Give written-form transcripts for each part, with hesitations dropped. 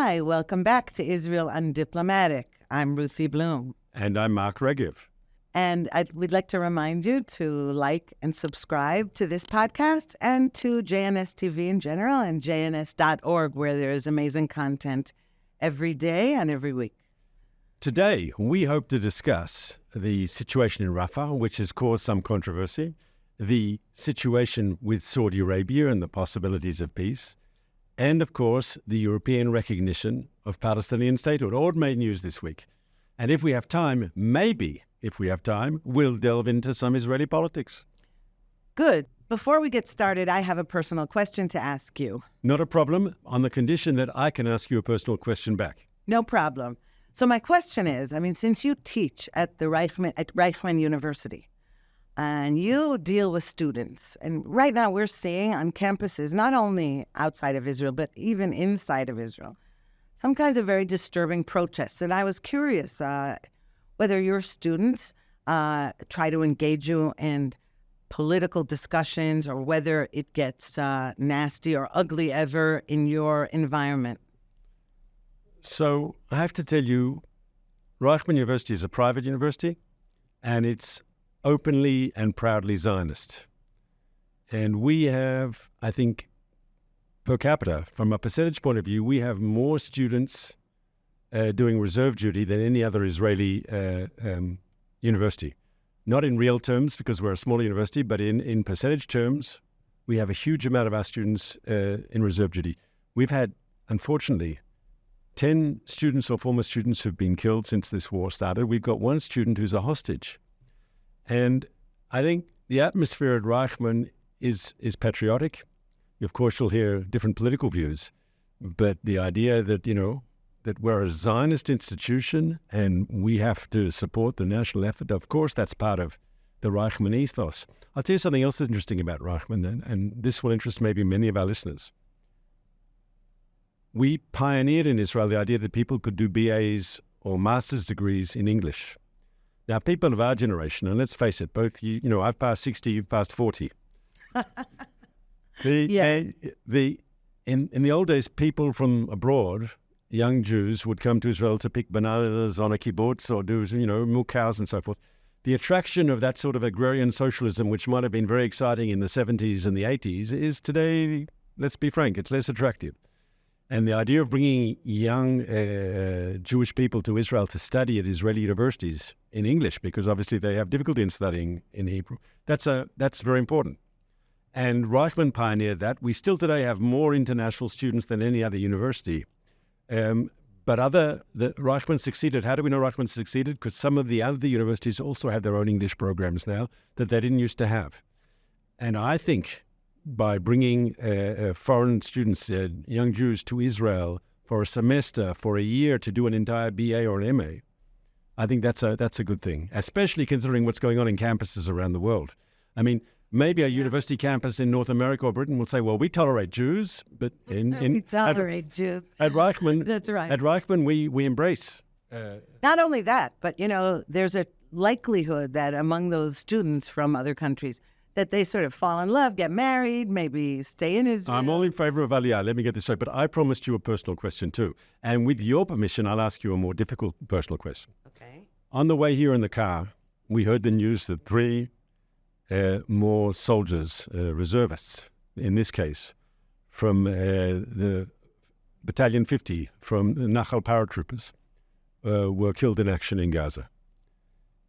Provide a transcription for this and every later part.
Hi, welcome back to Israel Undiplomatic. I'm Ruthie Blum. And I'm Mark Regev. And we'd like to remind you to like and subscribe to this podcast and to JNS TV in general and jns.org, where there is amazing content every day and every week. Today, we hope to discuss the situation in Rafah, which has caused some controversy, the situation with Saudi Arabia and the possibilities of peace, and, of course, the European recognition of Palestinian statehood. All made news this week. And if we have time, we'll delve into some Israeli politics. Good. Before we get started, I have a personal question to ask you. Not a problem, on the condition that I can ask you a personal question back. No problem. So my question is, since you teach at Reichman University, and you deal with students, and right now we're seeing on campuses, not only outside of Israel, but even inside of Israel, some kinds of very disturbing protests. And I was curious whether your students try to engage you in political discussions or whether it gets nasty or ugly ever in your environment. So I have to tell you, Reichman University is a private university, and it's openly and proudly Zionist. And we have, I think, per capita, from a percentage point of view, we have more students doing reserve duty than any other Israeli university. Not in real terms, because we're a smaller university, but in percentage terms, we have a huge amount of our students in reserve duty. We've had, unfortunately, 10 students or former students who've been killed since this war started. We've got one student who's a hostage. And I think the atmosphere at Reichman is patriotic. Of course, you'll hear different political views, but the idea that, that we're a Zionist institution and we have to support the national effort, of course, that's part of the Reichman ethos. I'll tell you something else that's interesting about Reichman then, and this will interest maybe many of our listeners. We pioneered in Israel the idea that people could do BAs or master's degrees in English. Now, people of our generation, and let's face it, both I've passed 60, you've passed 40. In the old days, people from abroad, young Jews, would come to Israel to pick bananas on a kibbutz or do, milk cows and so forth. The attraction of that sort of agrarian socialism, which might have been very exciting in the 70s and the 80s, is today, let's be frank, it's less attractive. And the idea of bringing young Jewish people to Israel to study at Israeli universities in English, because obviously they have difficulty in studying in Hebrew, that's very important. And Reichman pioneered that. We still today have more international students than any other university. But Reichman succeeded. How do we know Reichman succeeded? Because some of the other universities also have their own English programs now that they didn't used to have. And I think by bringing foreign students, young Jews, to Israel for a semester, for a year, to do an entire BA or an MA, I think that's a good thing, especially considering what's going on in campuses around the world. Maybe a university campus in North America or Britain will say, well, we tolerate Jews, but we tolerate Jews. At Reichman, that's right. At Reichman, we embrace. Not only that, but, there's a likelihood that among those students from other countries that they sort of fall in love, get married, maybe stay in Israel. I'm all in favor of Aliyah. Let me get this straight. But I promised you a personal question too. And with your permission, I'll ask you a more difficult personal question. Okay. On the way here in the car, we heard the news that 3 more soldiers, reservists, in this case, from the Battalion 50, from the Nachal paratroopers, were killed in action in Gaza.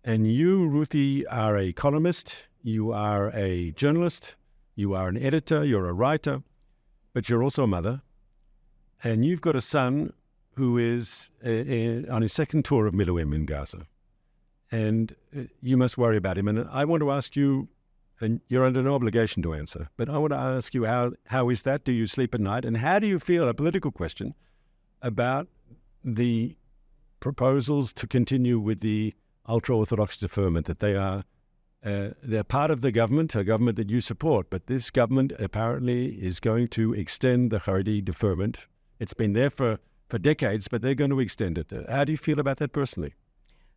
And you, Ruthie, are a columnist, you are a journalist, you are an editor, you're a writer, but you're also a mother. And you've got a son who is on his second tour of Miluim in Gaza. And you must worry about him. And I want to ask you, and you're under no obligation to answer, but I want to ask you, how is that? Do you sleep at night? And how do you feel, a political question, about the proposals to continue with the ultra-orthodox deferment, that they're part of the government, a government that you support, but this government apparently is going to extend the haredim deferment. It's been there for decades, but they're going to extend it. How do you feel about that personally?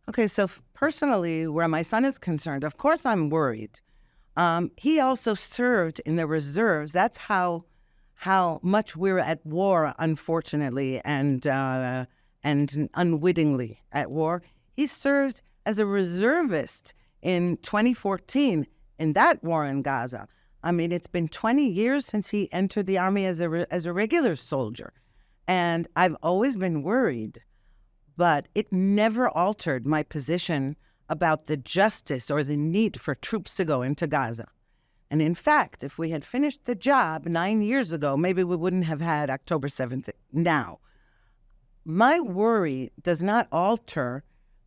Okay, so personally, where my son is concerned, of course I'm worried. He also served in the reserves. That's how how much we're at war, unfortunately, and unwittingly at war. He served as a reservist in 2014 in that war in Gaza. I mean, it's been 20 years since he entered the army as a regular soldier. And I've always been worried, but it never altered my position about the justice or the need for troops to go into Gaza. And in fact, if we had finished the job 9 years ago, maybe we wouldn't have had October 7th now. My worry does not alter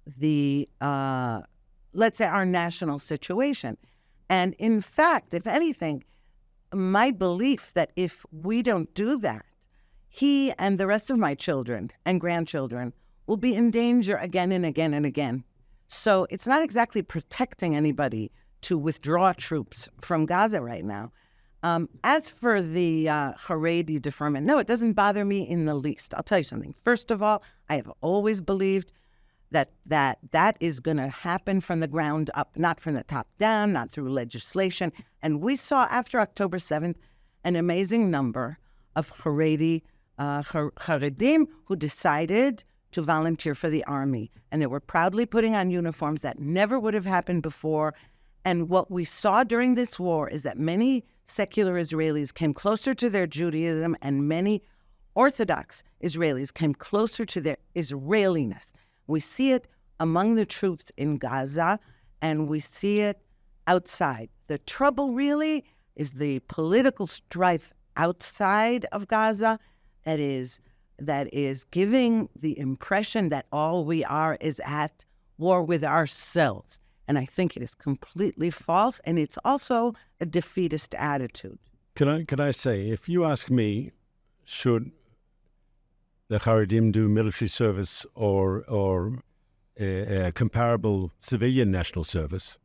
the, let's say, our national situation. And in fact, if anything, my belief that if we don't do that, he and the rest of my children and grandchildren will be in danger again and again and again. So it's not exactly protecting anybody to withdraw troops from Gaza right now. As for the Haredi deferment, no, it doesn't bother me in the least. I'll tell you something. First of all, I have always believed that is going to happen from the ground up, not from the top down, not through legislation. And we saw after October 7th an amazing number of Haredim who decided to volunteer for the army. And they were proudly putting on uniforms that never would have happened before. And what we saw during this war is that many secular Israelis came closer to their Judaism, and many Orthodox Israelis came closer to their Israeliness. We see it among the troops in Gaza, and we see it outside. The trouble really is the political strife outside of Gaza that is giving the impression that all we are is at war with ourselves. And I think it is completely false, and it's also a defeatist attitude. Can I say, if you ask me, should the Haredim do military service or a comparable civilian national service,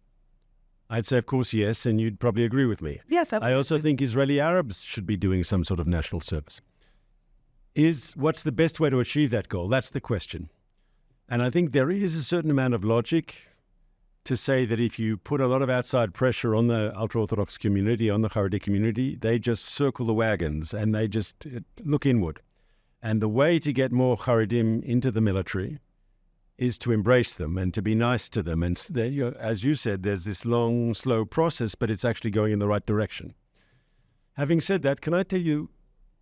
I'd say, of course, yes, and you'd probably agree with me. Yes, I also think Israeli Arabs should be doing some sort of national service. What's the best way to achieve that goal? That's the question. And I think there is a certain amount of logic to say that if you put a lot of outside pressure on the ultra-orthodox community, on the Haredi community, they just circle the wagons and they just look inward. And the way to get more Haredim into the military is to embrace them and to be nice to them. And as you said, there's this long, slow process, but it's actually going in the right direction. Having said that, can I tell you,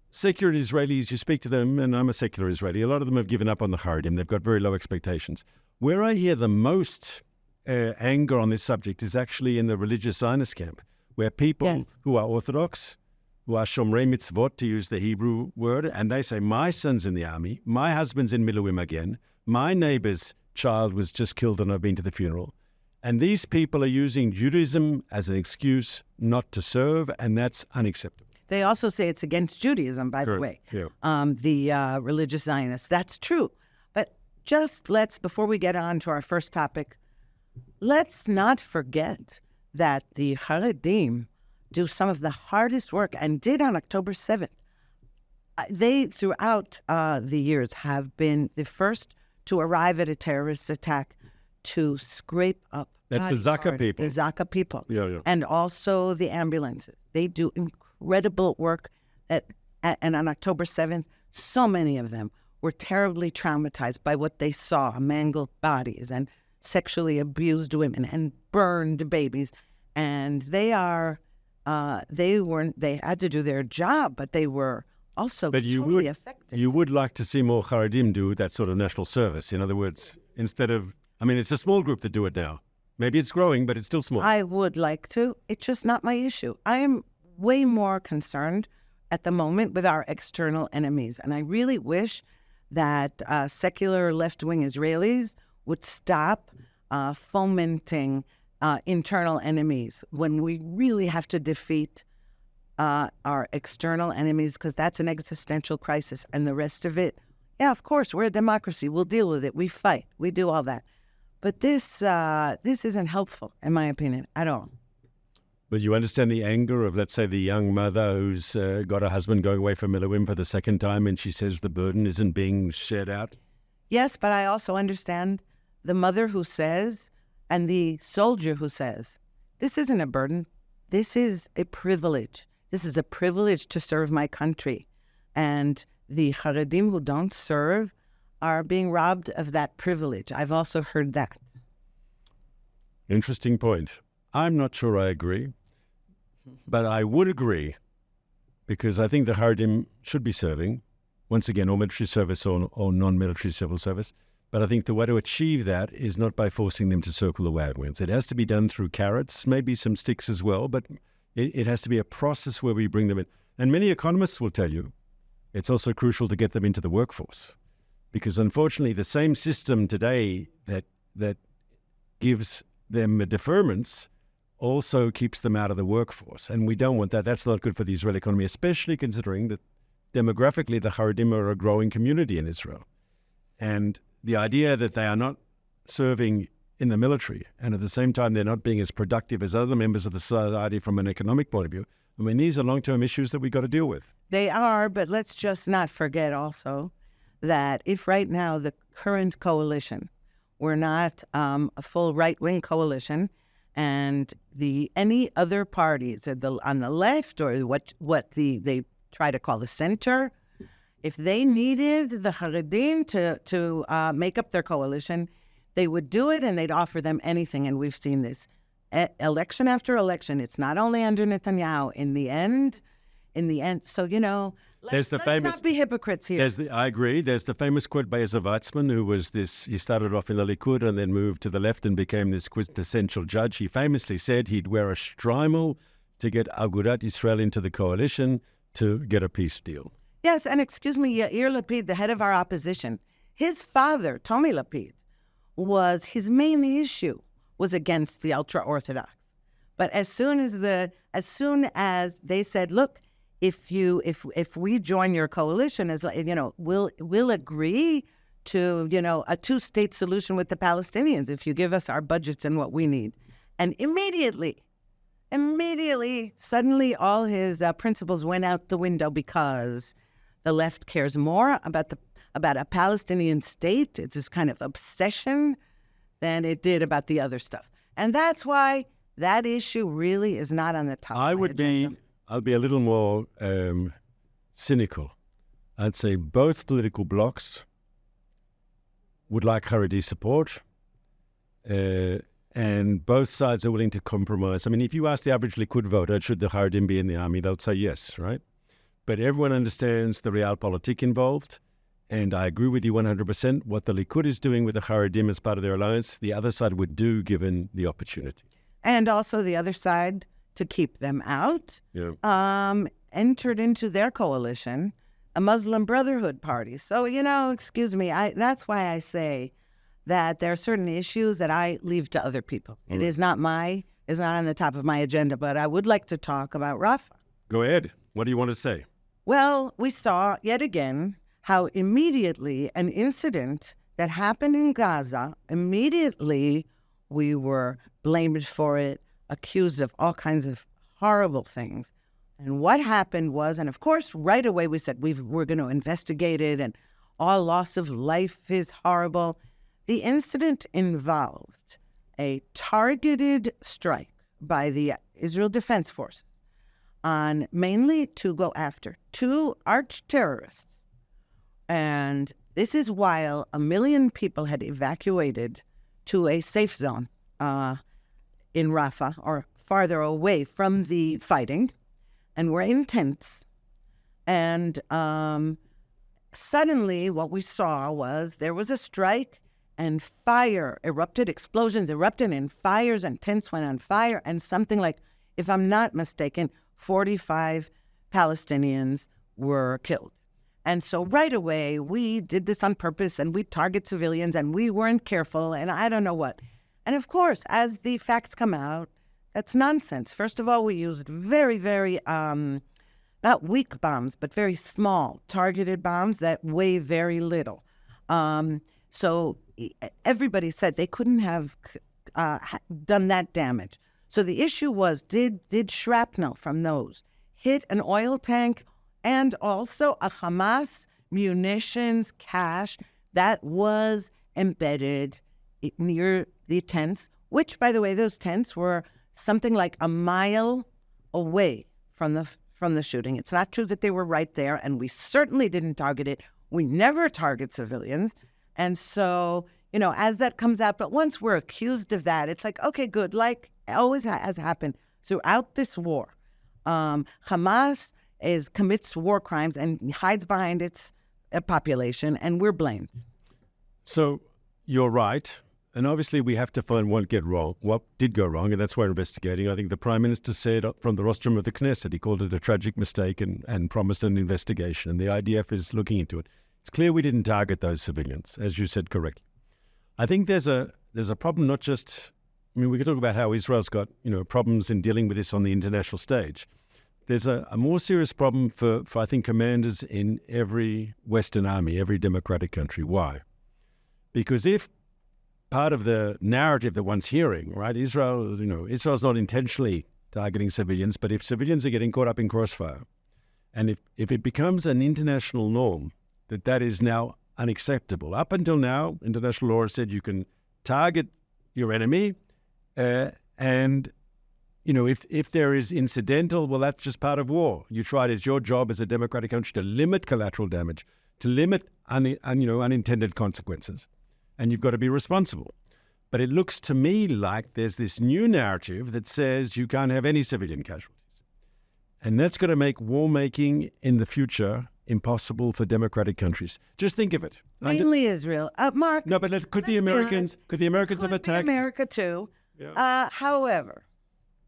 secular Israelis, you speak to them, and I'm a secular Israeli, a lot of them have given up on the Haredim. They've got very low expectations. Where I hear the most anger on this subject is actually in the religious Zionist camp, where people who are Orthodox, who are Shomrei Mitzvot, to use the Hebrew word, and they say, my son's in the army, my husband's in Miluim again, my neighbor's child was just killed and I've been to the funeral. And these people are using Judaism as an excuse not to serve, and that's unacceptable. They also say it's against Judaism, by the way, the religious Zionists. That's true. But just before we get on to our first topic, let's not forget that the Haredim do some of the hardest work, and did on October 7th. They, throughout the years, have been the first to arrive at a terrorist attack to scrape up. That's the Zaka people. The Zaka people. And also the ambulances. They do incredible work. And on October 7th, so many of them were terribly traumatized by what they saw, mangled bodies and sexually abused women and burned babies. And they had to do their job, but they were also totally affected. You would like to see more Haredim do that sort of national service. In other words, instead of, it's a small group that do it now. Maybe it's growing, but it's still small. I would like to. It's just not my issue. I am way more concerned at the moment with our external enemies. And I really wish that secular left-wing Israelis would stop fomenting internal enemies when we really have to defeat our external enemies, because that's an existential crisis. And the rest of it, of course, we're a democracy. We'll deal with it. We fight. We do all that. But this isn't helpful, in my opinion, at all. But you understand the anger of, let's say, the young mother who's got her husband going away from Miluim for the second time, and she says the burden isn't being shared out? Yes, but I also understand the mother who says, and the soldier who says, this isn't a burden. This is a privilege. This is a privilege to serve my country. And the haredim who don't serve are being robbed of that privilege. I've also heard that. Interesting point. I'm not sure I agree, but I would agree because I think the haredim should be serving, once again, or military service or non-military civil service. But I think the way to achieve that is not by forcing them to circle the wagons. It has to be done through carrots, maybe some sticks as well, but it has to be a process where we bring them in. And many economists will tell you it's also crucial to get them into the workforce, because unfortunately the same system today that gives them deferments also keeps them out of the workforce. And we don't want that. That's not good for the Israeli economy, especially considering that demographically the haredim are a growing community in Israel. And the idea that they are not serving in the military and at the same time they're not being as productive as other members of the society from an economic point of view, I mean, these are long-term issues that we've got to deal with. They are, but let's just not forget also that if right now the current coalition were not a full right-wing coalition, and any other parties on the left or what they try to call the center, if they needed the haredim to make up their coalition, they would do it and they'd offer them anything. And we've seen this election after election. It's not only under Netanyahu. In the end, so, let's not be hypocrites here. I agree. There's the famous quote by Ezra Weizmann, who was he started off in the Likud and then moved to the left and became this quintessential judge. He famously said he'd wear a shtreimel to get Agudat Israel into the coalition to get a peace deal. Yes, and excuse me, Yair Lapid, the head of our opposition, his father, Tommy Lapid, his main issue was against the ultra-orthodox. But as soon as they said, look, if we join your coalition, we'll agree to a two-state solution with the Palestinians if you give us our budgets and what we need. And immediately, suddenly all his principles went out the window because the left cares more about a Palestinian state. It's this kind of obsession than it did about the other stuff. And that's why that issue really is not on the top of my agenda. I'll be a little more cynical. I'd say both political blocs would like Haredi support, and both sides are willing to compromise. I mean, if you ask the average Likud voter, should the Haredim be in the army, they'll say yes, right? But everyone understands the realpolitik involved, and I agree with you 100%. What the Likud is doing with the Haredim as part of their alliance, the other side would do given the opportunity. And also the other side, to keep them out, entered into their coalition, a Muslim Brotherhood party. So, excuse me, that's why I say that there are certain issues that I leave to other people. Mm. It is not on the top of my agenda, but I would like to talk about Rafah. Go ahead. What do you want to say? Well, we saw yet again how immediately an incident that happened in Gaza, immediately we were blamed for it, accused of all kinds of horrible things. And what happened was, and of course, right away we said we're going to investigate it and all loss of life is horrible. The incident involved a targeted strike by the Israel Defense Forces on mainly to go after two arch-terrorists. And this is while 1 million people had evacuated to a safe zone in Rafah, or farther away from the fighting, and were in tents. And suddenly what we saw was there was a strike and fire erupted, explosions erupted, and fires and tents went on fire, and something like, if I'm not mistaken, 45 Palestinians were killed. And so right away, we did this on purpose, and we target civilians, and we weren't careful, and I don't know what. And of course, as the facts come out, that's nonsense. First of all, we used very, very, not weak bombs, but very small, targeted bombs that weigh very little. So everybody said they couldn't have done that damage. So the issue was, did shrapnel from those hit an oil tank and also a Hamas munitions cache that was embedded near the tents, which, by the way, those tents were something like a mile away from from the shooting. It's not true that they were right there, and we certainly didn't target it. We never target civilians. And so, as that comes out, but once we're accused of that, it's like, okay, good, like always has happened throughout this war. Hamas commits war crimes and hides behind its population, and we're blamed. So you're right. And obviously we have to find what did go wrong, and that's why we're investigating. I think the Prime Minister said from the rostrum of the Knesset, he called it a tragic mistake and promised an investigation, and the IDF is looking into it. It's clear we didn't target those civilians, as you said correctly. I think there's a problem, not just, we could talk about how Israel's got, problems in dealing with this on the international stage. There's a more serious problem for, I think, commanders in every Western army, every democratic country. Why? Because if part of the narrative that one's hearing, right, Israel's not intentionally targeting civilians, but if civilians are getting caught up in crossfire, and if it becomes an international norm that is now unacceptable. Up until now, international law has said you can target your enemy, and if there is incidental, well, that's just part of war. You try it as your job as a democratic country to limit collateral damage, to limit unintended consequences. And you've got to be responsible. But it looks to me like there's this new narrative that says you can't have any civilian casualties. And that's going to make war making in the future impossible for democratic countries. Just think of it. Mainly Israel. Mark. No, but could the Americans have attacked? America too. Yeah. However,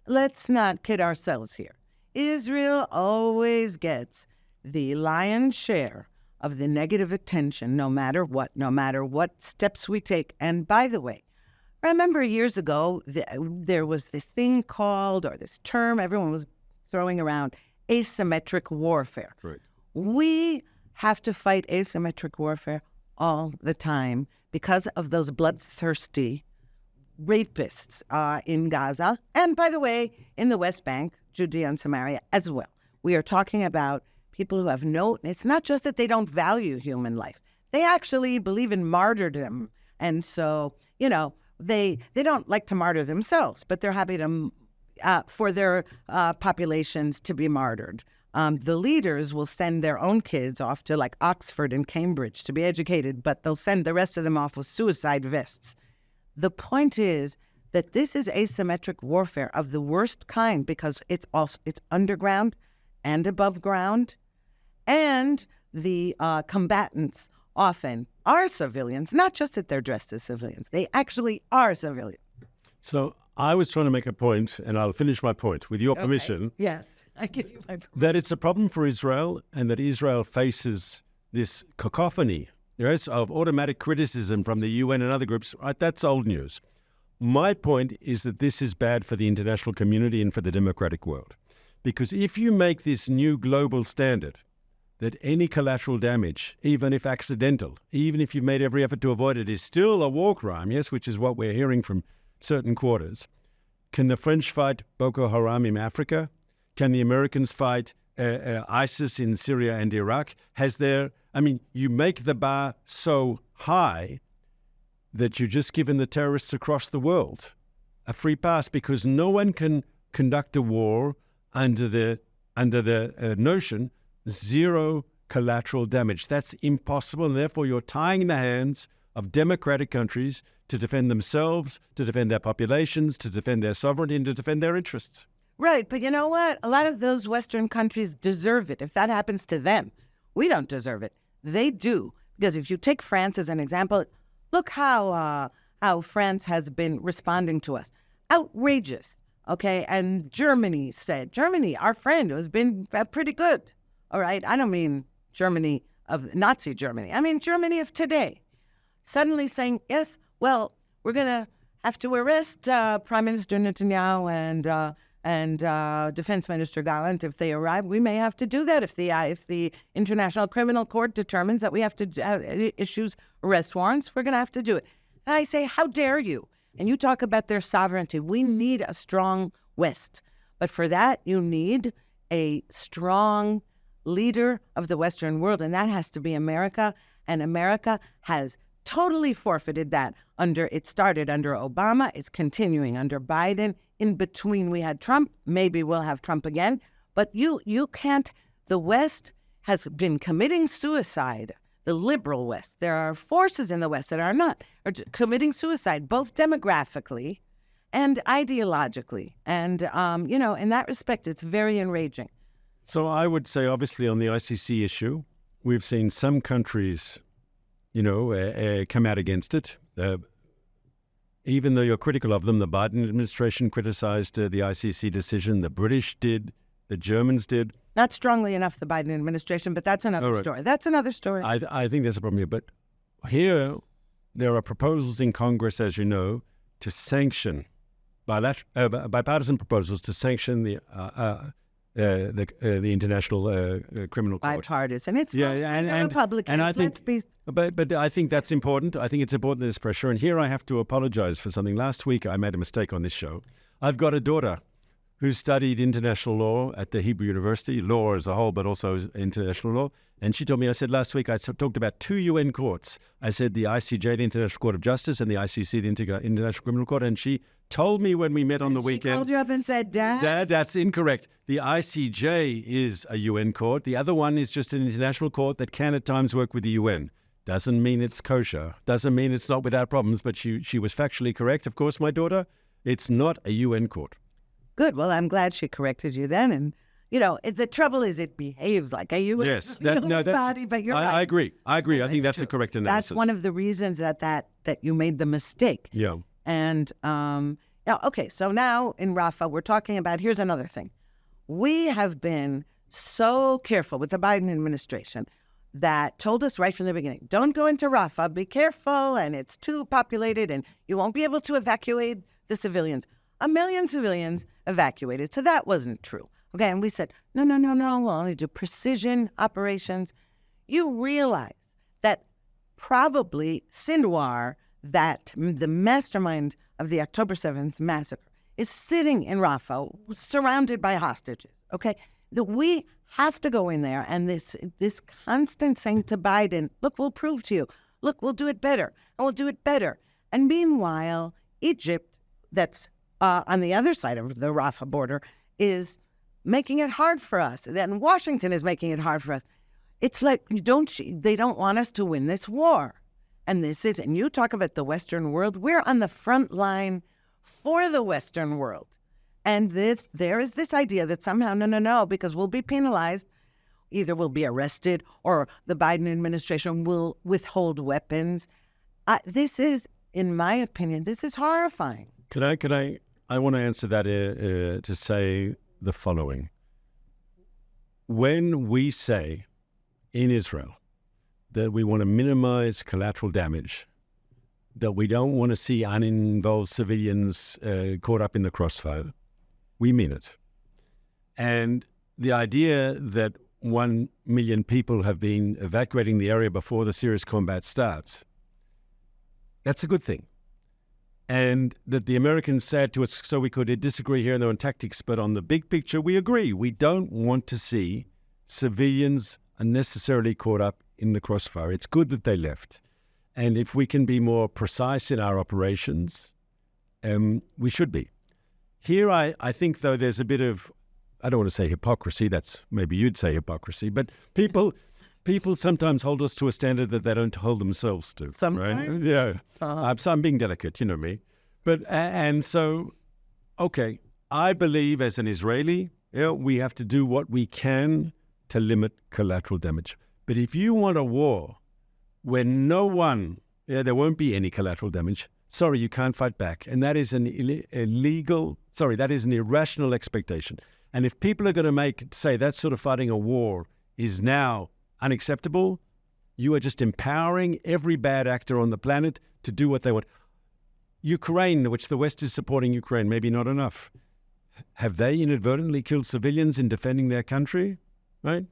let's not kid ourselves here. Israel always gets the lion's share of the negative attention, no matter what steps we take. And by the way, remember years ago, there was this thing called, or this term everyone was throwing around, asymmetric warfare. Correct. We have to fight asymmetric warfare all the time because of those bloodthirsty rapists in Gaza, and by the way, in the West Bank, Judea and Samaria as well. We are talking about people who have it's not just that they don't value human life. They actually believe in martyrdom. And so, they don't like to martyr themselves, but they're happy to for their populations to be martyred. The leaders will send their own kids off to like Oxford and Cambridge to be educated, but they'll send the rest of them off with suicide vests. The point is that this is asymmetric warfare of the worst kind because it's underground and above ground, and the combatants often are civilians, not just that they're dressed as civilians. They actually are civilians. So I was trying to make a point, and I'll finish my point with your permission. Yes, I give you my permission. That it's a problem for Israel, and that Israel faces this cacophony of automatic criticism from the UN and other groups. Right, that's old news. My point is that this is bad for the international community and for the democratic world. Because if you make this new global standard that any collateral damage, even if accidental, even if you've made every effort to avoid it, is still a war crime, yes, which is what we're hearing from certain quarters. Can the French fight Boko Haram in Africa? Can the Americans fight ISIS in Syria and Iraq? You make the bar so high that you're just giving the terrorists across the world a free pass, because no one can conduct a war under the notion zero collateral damage. That's impossible, and therefore you're tying the hands of democratic countries to defend themselves, to defend their populations, to defend their sovereignty, and to defend their interests. Right, but you know what? A lot of those Western countries deserve it. If that happens to them, we don't deserve it. They do, because if you take France as an example, look how France has been responding to us. Outrageous, okay? And Germany, our friend, has been pretty good, all right? I don't mean Germany of Nazi Germany. I mean Germany of today. Suddenly saying, yes, well, we're going to have to arrest Prime Minister Netanyahu and Defense Minister Gallant if they arrive. We may have to do that if the International Criminal Court determines that we have to issue arrest warrants. We're going to have to do it. And I say, how dare you? And you talk about their sovereignty. We need a strong West. But for that, you need a strong leader of the Western world, and that has to be America. And America has totally forfeited that. It started under Obama. It's continuing under Biden. In between, we had Trump. Maybe we'll have Trump again. But you can't, the West has been committing suicide, the liberal West. There are forces in the West that are committing suicide, both demographically and ideologically. And, in that respect, it's very enraging. So I would say, obviously, on the ICC issue, we've seen some countries, come out against it. Even though you're critical of them, the Biden administration criticized the ICC decision. The British did. The Germans did. Not strongly enough, the Biden administration, but that's another story. That's another story. I think there's a problem here. But here, there are proposals in Congress, as you know, to sanction, bipartisan proposals to sanction the International Criminal Court. Bipartisan. It's mostly the Republicans. And I think, but I think that's important. I think it's important there's pressure. And here I have to apologize for something. Last week, I made a mistake on this show. I've got a daughter who studied international law at the Hebrew University, law as a whole, but also international law. And she told me, I said last week, I talked about 2 UN courts. I said the ICJ, the International Court of Justice, and the ICC, the International Criminal Court. And she told me when we met on the weekend. She called you up and said, Dad, that's incorrect. The ICJ is a UN court. The other one is just an international court that can at times work with the UN. Doesn't mean it's kosher. Doesn't mean it's not without problems. But she was factually correct. Of course, my daughter, it's not a UN court. Good. Well, I'm glad she corrected you then. And, the trouble is it behaves like a UN body, but you're right. I agree. I think that's a correct analysis. That's one of the reasons that you made the mistake. Yeah. And, okay, so now in Rafah, we're talking about, here's another thing. We have been so careful with the Biden administration that told us right from the beginning, don't go into Rafah, be careful, and it's too populated, and you won't be able to evacuate the civilians. 1 million civilians evacuated, so that wasn't true. Okay, and we said, no, we'll only do precision operations. You realize that probably Sinwar, that the mastermind of the October 7th massacre, is sitting in Rafah, surrounded by hostages, okay? That we have to go in there, and this constant saying to Biden, look, we'll prove to you. Look, we'll do it better, and we'll do it better. And meanwhile, Egypt, that's on the other side of the Rafah border, is making it hard for us. Then Washington is making it hard for us. It's like they don't want us to win this war. And you talk about the Western world, we're on the front line for the Western world. And there is this idea that somehow, no, because we'll be penalized, either we'll be arrested or the Biden administration will withhold weapons. This is, in my opinion, this is horrifying. I want to answer that to say the following. When we say in Israel that we want to minimize collateral damage, that we don't want to see uninvolved civilians caught up in the crossfire, we mean it. And the idea that 1 million people have been evacuating the area before the serious combat starts, that's a good thing. And that the Americans said to us, so we could disagree here and there on tactics, but on the big picture, we agree. We don't want to see civilians unnecessarily caught up in the crossfire. It's good that they left. And if we can be more precise in our operations, we should be. Here, I think, though, there's a bit of, I don't want to say hypocrisy, that's maybe you'd say hypocrisy, but people sometimes hold us to a standard that they don't hold themselves to. Sometimes? Right? Yeah. I'm being delicate, you know me. But, and so, okay, I believe as an Israeli, we have to do what we can to limit collateral damage. But if you want a war where there won't be any collateral damage, sorry, you can't fight back. And that is an that is an irrational expectation. And if people are going to say that sort of fighting a war is now unacceptable, you are just empowering every bad actor on the planet to do what they want. Ukraine, which the West is supporting Ukraine, maybe not enough. Have they inadvertently killed civilians in defending their country? Right?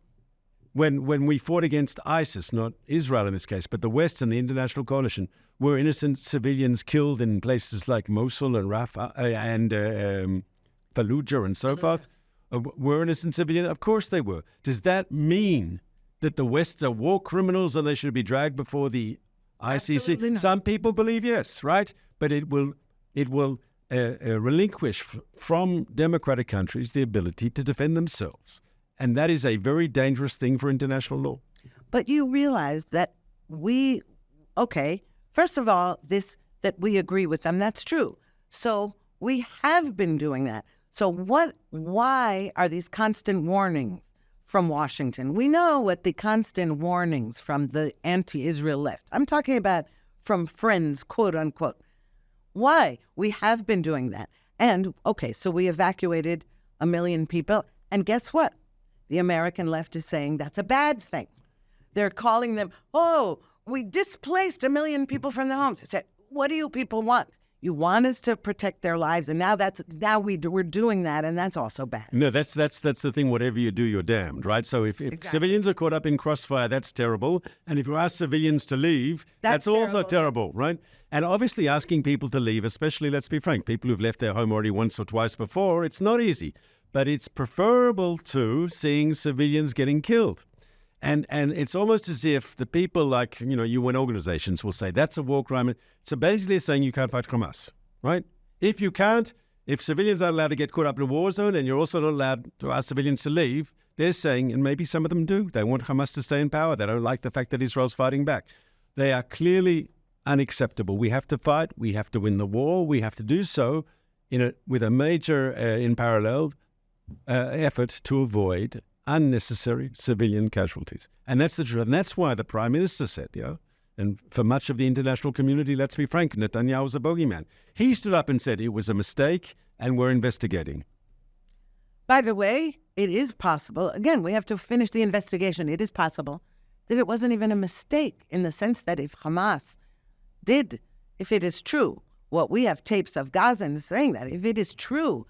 When we fought against ISIS, not Israel in this case, but the West and the international coalition, were innocent civilians killed in places like Mosul and Rafah and Fallujah and so forth? Were innocent civilians? Of course they were. Does that mean that the West are war criminals and they should be dragged before the ICC? Some people believe yes, right? But it will relinquish from democratic countries the ability to defend themselves. And that is a very dangerous thing for international law. But you realize that first of all, that we agree with them, that's true. So we have been doing that. So why are these constant warnings from Washington? We know what the constant warnings from the anti-Israel left. I'm talking about from friends, quote unquote. Why? We have been doing that. And, so we evacuated 1 million people. And guess what? The American left is saying that's a bad thing. They're calling them, we displaced 1 million people from their homes. I said, what do you people want? You want us to protect their lives, and now we're doing that, and that's also bad. No, that's the thing. Whatever you do, you're damned, right? So if exactly. Civilians are caught up in crossfire, that's terrible. And if you ask civilians to leave, that's also terrible, right? And obviously asking people to leave, especially, let's be frank, people who've left their home already once or twice before, it's not easy. But it's preferable to seeing civilians getting killed. And it's almost as if the people like, UN organizations will say that's a war crime. So basically they're saying you can't fight Hamas, right? If civilians aren't allowed to get caught up in a war zone and you're also not allowed to ask civilians to leave, they're saying, and maybe some of them do, they want Hamas to stay in power. They don't like the fact that Israel's fighting back. They are clearly unacceptable. We have to fight. We have to win the war. We have to do so with a major, in parallel, effort to avoid unnecessary civilian casualties. And that's the truth. And that's why the Prime Minister said, and for much of the international community, let's be frank, Netanyahu's a bogeyman. He stood up and said it was a mistake and we're investigating. By the way, it is possible, again, we have to finish the investigation. It is possible that it wasn't even a mistake in the sense that if Hamas if it is true, what we have tapes of Gazans saying that, if it is true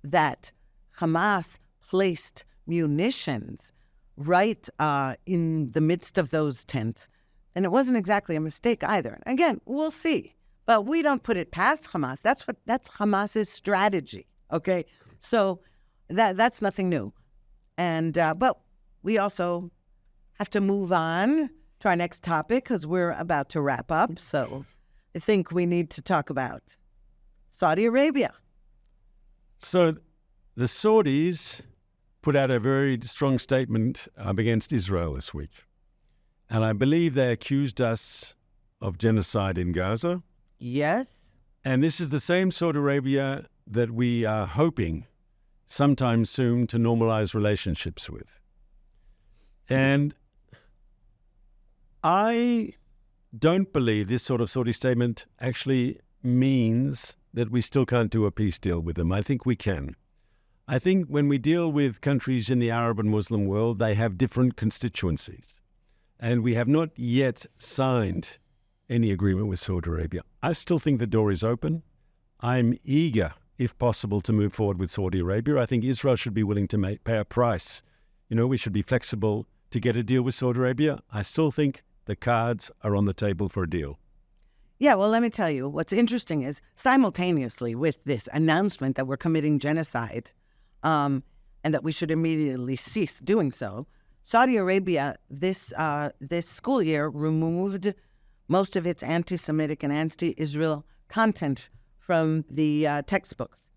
that Hamas placed munitions right in the midst of those tents, and it wasn't exactly a mistake either. Again, we'll see, but we don't put it past Hamas. That's Hamas's strategy. Okay, so that's nothing new, and but we also have to move on to our next topic because we're about to wrap up. So I think we need to talk about Saudi Arabia. So the Saudis put out a very strong statement against Israel this week. And I believe they accused us of genocide in Gaza. Yes. And this is the same Saudi Arabia that we are hoping sometime soon to normalize relationships with. And I don't believe this sort of Saudi statement actually means that we still can't do a peace deal with them. I think we can. I think when we deal with countries in the Arab and Muslim world, they have different constituencies. And we have not yet signed any agreement with Saudi Arabia. I still think the door is open. I'm eager, if possible, to move forward with Saudi Arabia. I think Israel should be willing to pay a price. We should be flexible to get a deal with Saudi Arabia. I still think the cards are on the table for a deal. Yeah, well, let me tell you, what's interesting is simultaneously with this announcement that we're committing genocide, and that we should immediately cease doing so, Saudi Arabia this school year removed most of its anti-Semitic and anti-Israel content from the textbooks.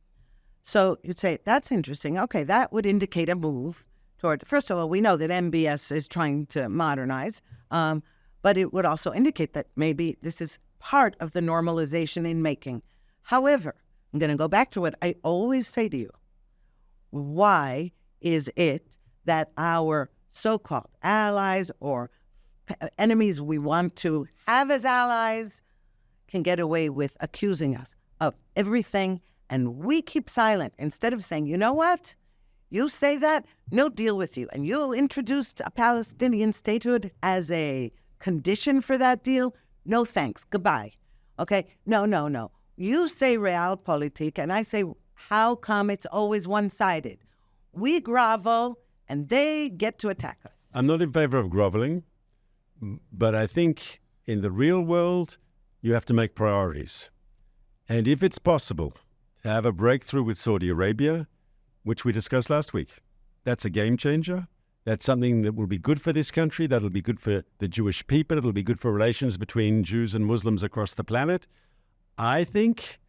So you'd say, that's interesting. Okay, that would indicate a move toward, first of all, we know that MBS is trying to modernize, but it would also indicate that maybe this is part of the normalization in making. However, I'm going to go back to what I always say to you. Why is it that our so-called allies or enemies we want to have as allies can get away with accusing us of everything, and we keep silent instead of saying, you know what? You say that, no deal with you. And you introduced a Palestinian statehood as a condition for that deal. No thanks. Goodbye. Okay? No. You say realpolitik, and I say, how come it's always one-sided? We grovel, and they get to attack us. I'm not in favor of groveling, but I think in the real world, you have to make priorities. And if it's possible to have a breakthrough with Saudi Arabia, which we discussed last week, that's a game changer. That's something that will be good for this country. That'll be good for the Jewish people. It'll be good for relations between Jews and Muslims across the planet. I think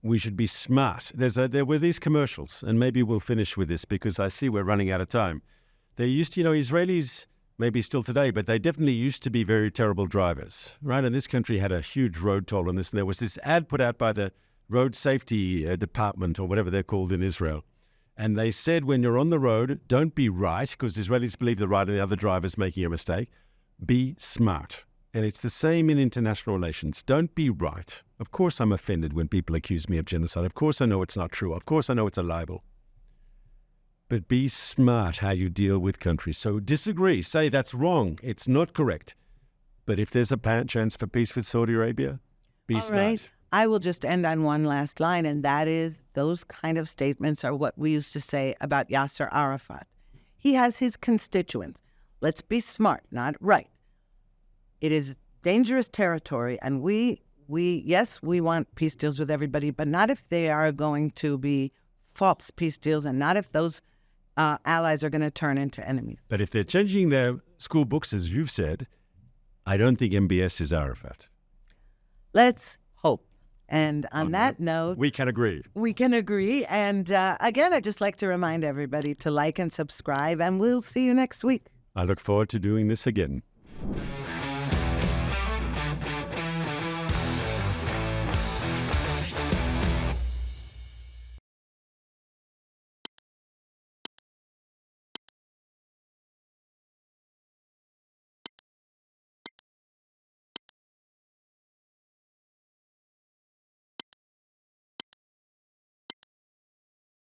we should be smart. There were these commercials, and maybe we'll finish with this because I see we're running out of time. They used to, Israelis, maybe still today, but they definitely used to be very terrible drivers, right? And this country had a huge road toll on this. And there was this ad put out by the road safety department or whatever they're called in Israel. And they said, when you're on the road, don't be right, because Israelis believe the right and the other driver's making a mistake. Be smart. And it's the same in international relations. Don't be right. Of course I'm offended when people accuse me of genocide. Of course I know it's not true. Of course I know it's a libel. But be smart how you deal with countries. So disagree. Say that's wrong. It's not correct. But if there's a chance for peace with Saudi Arabia, be smart. Right. I will just end on one last line, and that is those kind of statements are what we used to say about Yasser Arafat. He has his constituents. Let's be smart, not right. It is dangerous territory, and we want peace deals with everybody, but not if they are going to be false peace deals, and not if those allies are going to turn into enemies. But if they're changing their school books, as you've said, I don't think MBS is Arafat. Let's hope. And on that note, we can agree. We can agree. And again, I'd just like to remind everybody to like and subscribe, and we'll see you next week. I look forward to doing this again.